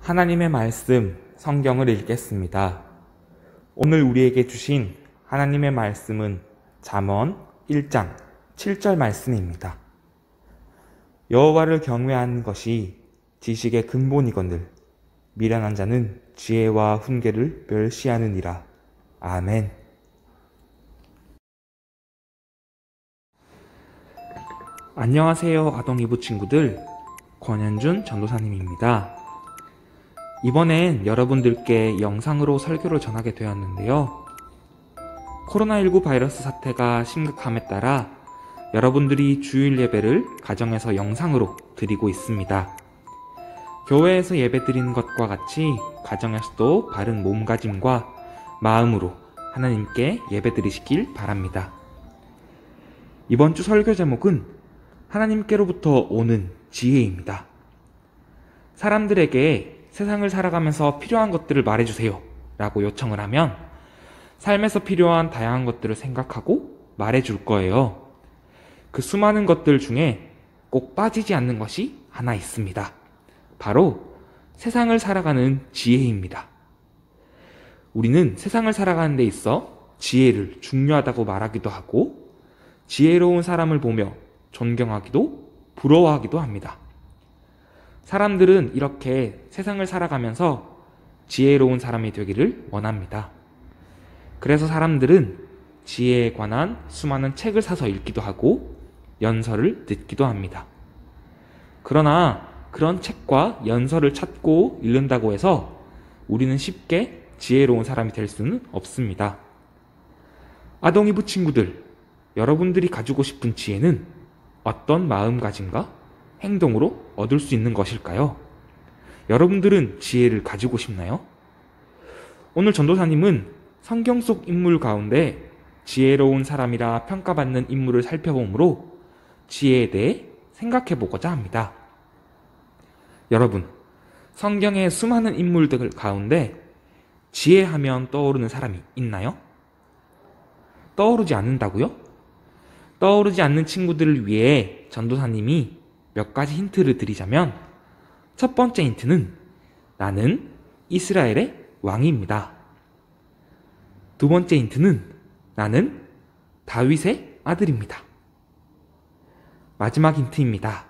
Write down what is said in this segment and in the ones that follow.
하나님의 말씀, 성경을 읽겠습니다. 오늘 우리에게 주신 하나님의 말씀은 잠언 1장 7절 말씀입니다. 여호와를 경외하는 것이 지식의 근본이거늘 미련한 자는 지혜와 훈계를 멸시하느니라. 아멘. 안녕하세요, 아동이부 친구들. 권현준 전도사님입니다. 이번엔 여러분들께 영상으로 설교를 전하게 되었는데요. 코로나19 바이러스 사태가 심각함에 따라 여러분들이 주일 예배를 가정에서 영상으로 드리고 있습니다. 교회에서 예배 드리는 것과 같이 가정에서도 바른 몸가짐과 마음으로 하나님께 예배 드리시길 바랍니다. 이번 주 설교 제목은 하나님께로부터 오는 지혜입니다. 사람들에게 세상을 살아가면서 필요한 것들을 말해주세요 라고 요청을 하면 삶에서 필요한 다양한 것들을 생각하고 말해줄 거예요. 그 수많은 것들 중에 꼭 빠지지 않는 것이 하나 있습니다. 바로 세상을 살아가는 지혜입니다. 우리는 세상을 살아가는 데 있어 지혜를 중요하다고 말하기도 하고 지혜로운 사람을 보며 존경하기도 부러워하기도 합니다. 사람들은 이렇게 세상을 살아가면서 지혜로운 사람이 되기를 원합니다. 그래서 사람들은 지혜에 관한 수많은 책을 사서 읽기도 하고 연설을 듣기도 합니다. 그러나 그런 책과 연설을 찾고 읽는다고 해서 우리는 쉽게 지혜로운 사람이 될 수는 없습니다. 아동이부 친구들, 여러분들이 가지고 싶은 지혜는 어떤 마음가짐과 행동으로 얻을 수 있는 것일까요? 여러분들은 지혜를 가지고 싶나요? 오늘 전도사님은 성경 속 인물 가운데 지혜로운 사람이라 평가받는 인물을 살펴보므로 지혜에 대해 생각해 보고자 합니다. 여러분, 성경의 수많은 인물들 가운데 지혜하면 떠오르는 사람이 있나요? 떠오르지 않는다고요? 떠오르지 않는 친구들을 위해 전도사님이 몇 가지 힌트를 드리자면, 첫 번째 힌트는 나는 이스라엘의 왕입니다. 두 번째 힌트는 나는 다윗의 아들입니다. 마지막 힌트입니다.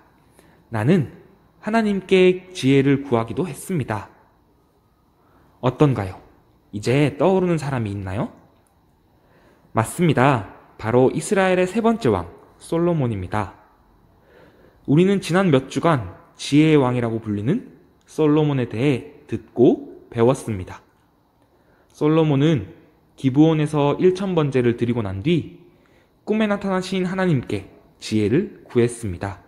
나는 하나님께 지혜를 구하기도 했습니다. 어떤가요? 이제 떠오르는 사람이 있나요? 맞습니다. 바로 이스라엘의 세 번째 왕 솔로몬입니다. 우리는 지난 몇 주간 지혜의 왕이라고 불리는 솔로몬에 대해 듣고 배웠습니다. 솔로몬은 기브온에서 1000번제를 드리고 난 뒤 꿈에 나타나신 하나님께 지혜를 구했습니다.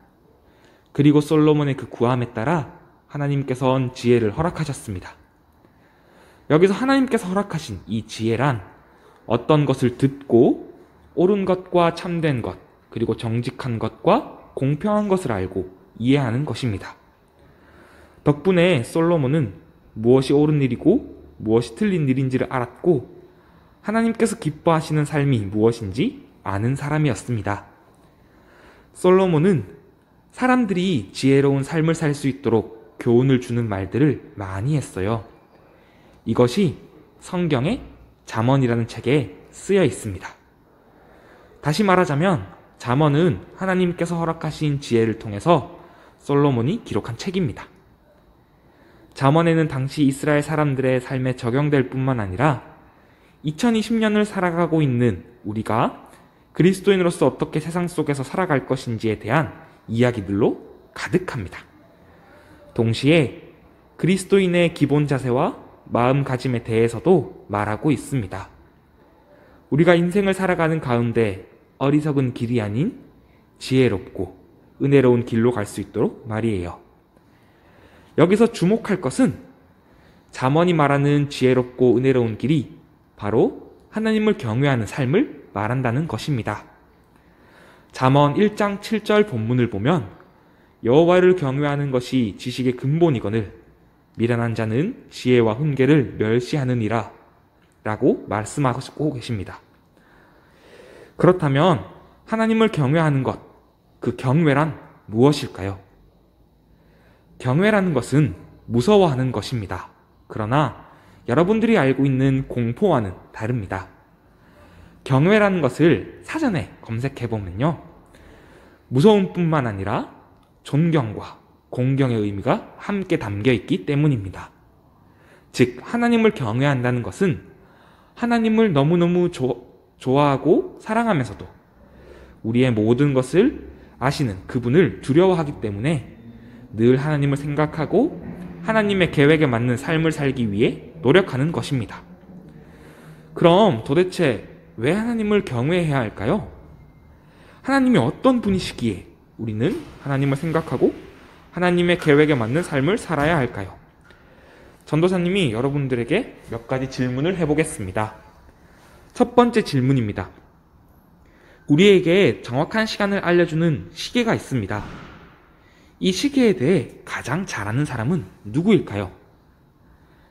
그리고 솔로몬의 그 구함에 따라 하나님께서는 지혜를 허락하셨습니다. 여기서 하나님께서 허락하신 이 지혜란 어떤 것을 듣고 옳은 것과 참된 것, 그리고 정직한 것과 공평한 것을 알고 이해하는 것입니다. 덕분에 솔로몬은 무엇이 옳은 일이고 무엇이 틀린 일인지를 알았고 하나님께서 기뻐하시는 삶이 무엇인지 아는 사람이었습니다. 솔로몬은 사람들이 지혜로운 삶을 살 수 있도록 교훈을 주는 말들을 많이 했어요. 이것이 성경의 잠언이라는 책에 쓰여 있습니다. 다시 말하자면 잠언은 하나님께서 허락하신 지혜를 통해서 솔로몬이 기록한 책입니다. 잠언에는 당시 이스라엘 사람들의 삶에 적용될 뿐만 아니라 2020년을 살아가고 있는 우리가 그리스도인으로서 어떻게 세상 속에서 살아갈 것인지에 대한 이야기들로 가득합니다. 동시에 그리스도인의 기본 자세와 마음가짐에 대해서도 말하고 있습니다. 우리가 인생을 살아가는 가운데 어리석은 길이 아닌 지혜롭고 은혜로운 길로 갈 수 있도록 말이에요. 여기서 주목할 것은 잠언이 말하는 지혜롭고 은혜로운 길이 바로 하나님을 경외하는 삶을 말한다는 것입니다. 잠언 1장 7절 본문을 보면 여호와를 경외하는 것이 지식의 근본이거늘 미련한 자는 지혜와 훈계를 멸시하느니라 라고 말씀하고 계십니다. 그렇다면 하나님을 경외하는 것, 그 경외란 무엇일까요? 경외라는 것은 무서워하는 것입니다. 그러나 여러분들이 알고 있는 공포와는 다릅니다. 경외라는 것을 사전에 검색해보면요, 무서움뿐만 아니라 존경과 공경의 의미가 함께 담겨 있기 때문입니다. 즉, 하나님을 경외한다는 것은 하나님을 너무너무 좋아하고 사랑하면서도 우리의 모든 것을 아시는 그분을 두려워하기 때문에 늘 하나님을 생각하고 하나님의 계획에 맞는 삶을 살기 위해 노력하는 것입니다. 그럼 도대체 왜 하나님을 경외해야 할까요? 하나님이 어떤 분이시기에 우리는 하나님을 생각하고 하나님의 계획에 맞는 삶을 살아야 할까요? 전도사님이 여러분들에게 몇 가지 질문을 해보겠습니다. 첫 번째 질문입니다. 우리에게 정확한 시간을 알려주는 시계가 있습니다. 이 시계에 대해 가장 잘 아는 사람은 누구일까요?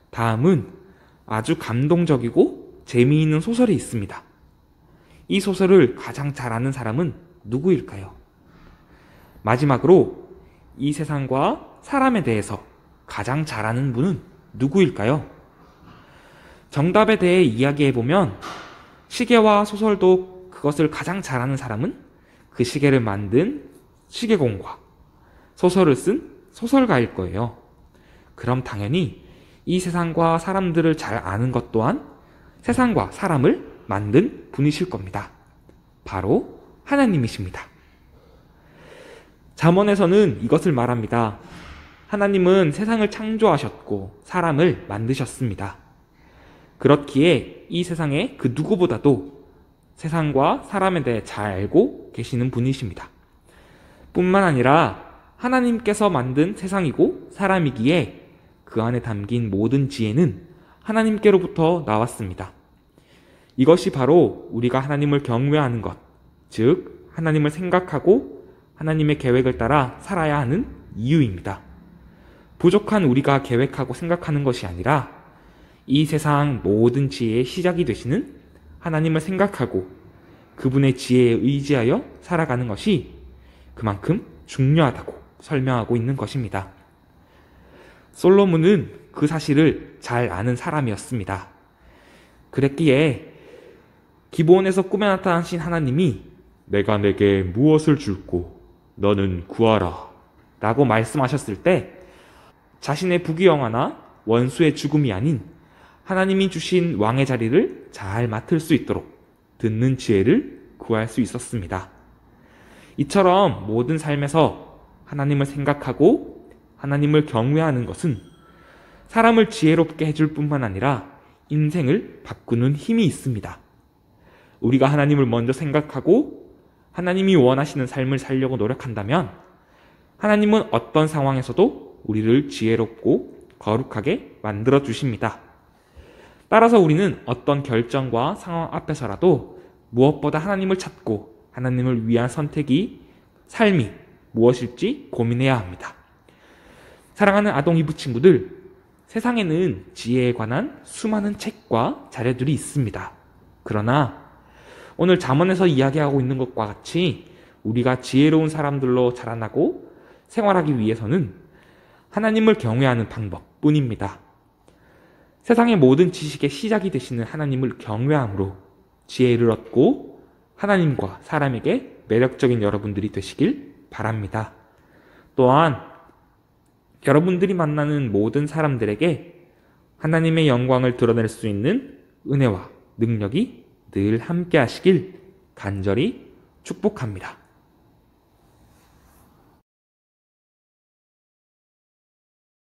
다음은 아주 감동적이고 재미있는 소설이 있습니다. 이 소설을 가장 잘 아는 사람은 누구일까요? 마지막으로 이 세상과 사람에 대해서 가장 잘 아는 분은 누구일까요? 정답에 대해 이야기해보면 시계와 소설도 그것을 가장 잘 아는 사람은 그 시계를 만든 시계공과 소설을 쓴 소설가일 거예요. 그럼 당연히 이 세상과 사람들을 잘 아는 것 또한 세상과 사람을 만든 분이실 겁니다. 바로 하나님이십니다. 잠언에서는 이것을 말합니다. 하나님은 세상을 창조하셨고 사람을 만드셨습니다. 그렇기에 이 세상에 그 누구보다도 세상과 사람에 대해 잘 알고 계시는 분이십니다. 뿐만 아니라 하나님께서 만든 세상이고 사람이기에 그 안에 담긴 모든 지혜는 하나님께로부터 나왔습니다. 이것이 바로 우리가 하나님을 경외하는 것, 즉 하나님을 생각하고 하나님의 계획을 따라 살아야 하는 이유입니다. 부족한 우리가 계획하고 생각하는 것이 아니라 이 세상 모든 지혜의 시작이 되시는 하나님을 생각하고 그분의 지혜에 의지하여 살아가는 것이 그만큼 중요하다고 설명하고 있는 것입니다. 솔로몬은 그 사실을 잘 아는 사람이었습니다. 그랬기에 기브온에서 꿈에 나타나신 하나님이 내가 내게 무엇을 줄꼬 너는 구하라 라고 말씀하셨을 때 자신의 부귀영화나 원수의 죽음이 아닌 하나님이 주신 왕의 자리를 잘 맡을 수 있도록 듣는 지혜를 구할 수 있었습니다. 이처럼 모든 삶에서 하나님을 생각하고 하나님을 경외하는 것은 사람을 지혜롭게 해줄 뿐만 아니라 인생을 바꾸는 힘이 있습니다. 우리가 하나님을 먼저 생각하고 하나님이 원하시는 삶을 살려고 노력한다면 하나님은 어떤 상황에서도 우리를 지혜롭고 거룩하게 만들어 주십니다. 따라서 우리는 어떤 결정과 상황 앞에서라도 무엇보다 하나님을 찾고 하나님을 위한 선택이 삶이 무엇일지 고민해야 합니다. 사랑하는 아동 이브 친구들, 세상에는 지혜에 관한 수많은 책과 자료들이 있습니다. 그러나 오늘 잠언에서 이야기하고 있는 것과 같이 우리가 지혜로운 사람들로 자라나고 생활하기 위해서는 하나님을 경외하는 방법뿐입니다. 세상의 모든 지식의 시작이 되시는 하나님을 경외함으로 지혜를 얻고 하나님과 사람에게 매력적인 여러분들이 되시길 바랍니다. 또한 여러분들이 만나는 모든 사람들에게 하나님의 영광을 드러낼 수 있는 은혜와 능력이 늘 함께 하시길 간절히 축복합니다.